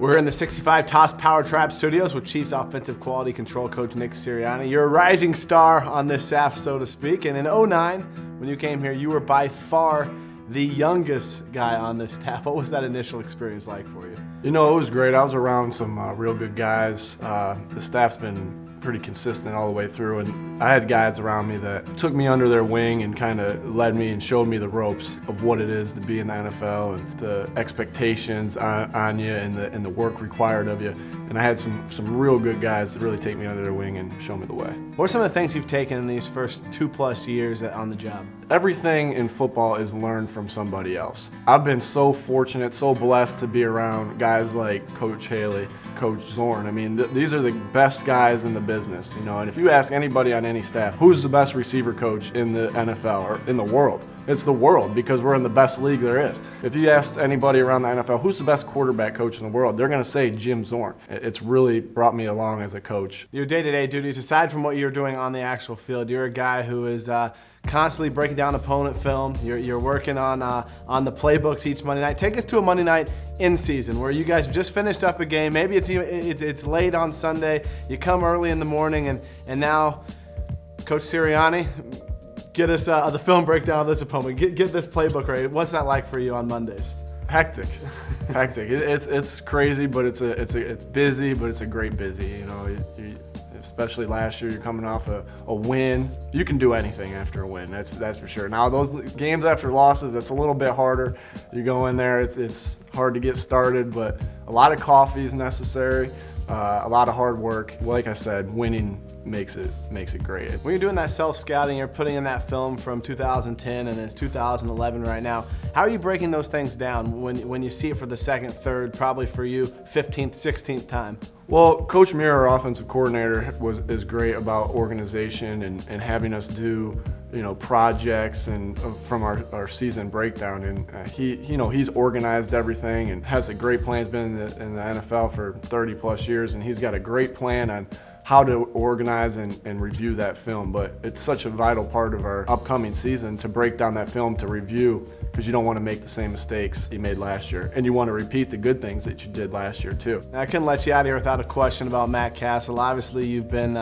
We're in the 65 Toss Power Trap Studios with Chiefs Offensive Quality Control Coach Nick Siriani. You're a rising star on this staff, so to speak, and in '09, when you came here, you were by far the youngest guy on this staff. What was that initial experience like for you? You know, it was great. I was around some real good guys. The staff's been pretty consistent all the way through, and I had guys around me that took me under their wing and kind of led me and showed me the ropes of what it is to be in the NFL and the expectations on you and the work required of you. And I had some real good guys that really take me under their wing and show me the way. What are some of the things you've taken in these first 2+ years on the job? Everything in football is learned from somebody else. I've been so fortunate, so blessed to be around guys like Coach Haley, Coach Zorn. I mean, these are the best guys in the business, you know. And if you ask anybody on any staff, who's the best receiver coach in the NFL or in the world? It's the world, because we're in the best league there is. If you asked anybody around the NFL, who's the best quarterback coach in the world, they're going to say Jim Zorn. It's really brought me along as a coach. Your day-to-day duties, aside from what you're doing on the actual field, you're a guy who is constantly breaking down opponent film. You're working on the playbooks each Monday night. Take us to a Monday night in season where you guys just finished up a game. Maybe it's late on Sunday. You come early in the morning, and now Coach Siriani, get us the film breakdown of this opponent. Get this playbook ready. What's that like for you on Mondays? Hectic, hectic. It's crazy, but it's busy, but it's a great busy. You know, especially last year, you're coming off a win. You can do anything after a win. That's for sure. Now those games after losses, it's a little bit harder. You go in there, it's hard to get started, but a lot of coffee is necessary. A lot of hard work. Like I said, winning makes it great. When you're doing that self-scouting, you're putting in that film from 2010 and it's 2011 right now. How are you breaking those things down when you see it for the second, third, probably for you, 15th, 16th time? Well, Coach Muir, our offensive coordinator, is great about organization and having us do, you know, projects and from our season breakdown. And he's organized everything and has a great plan. He's been in the NFL for 30+ years, and he's got a great plan on how to organize and review that film. But it's such a vital part of our upcoming season to break down that film to review, because you don't want to make the same mistakes you made last year, and you want to repeat the good things that you did last year too. I couldn't let you out of here without a question about Matt Cassel. Obviously, you've been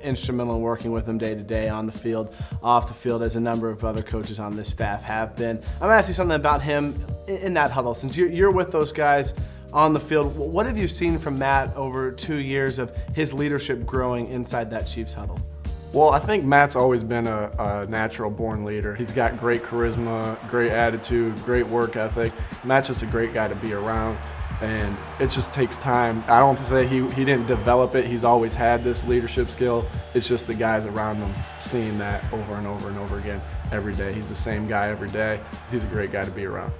instrumental in working with him day to day on the field, off the field, as a number of other coaches on this staff have been. I'm going to ask you something about him in that huddle. Since you're with those guys on the field, what have you seen from Matt over 2 years of his leadership growing inside that Chiefs huddle? Well, I think Matt's always been a natural born leader. He's got great charisma, great attitude, great work ethic. Matt's just a great guy to be around, and it just takes time. I don't say he didn't develop it. He's always had this leadership skill. It's just the guys around him seeing that over and over and over again every day. He's the same guy every day. He's a great guy to be around.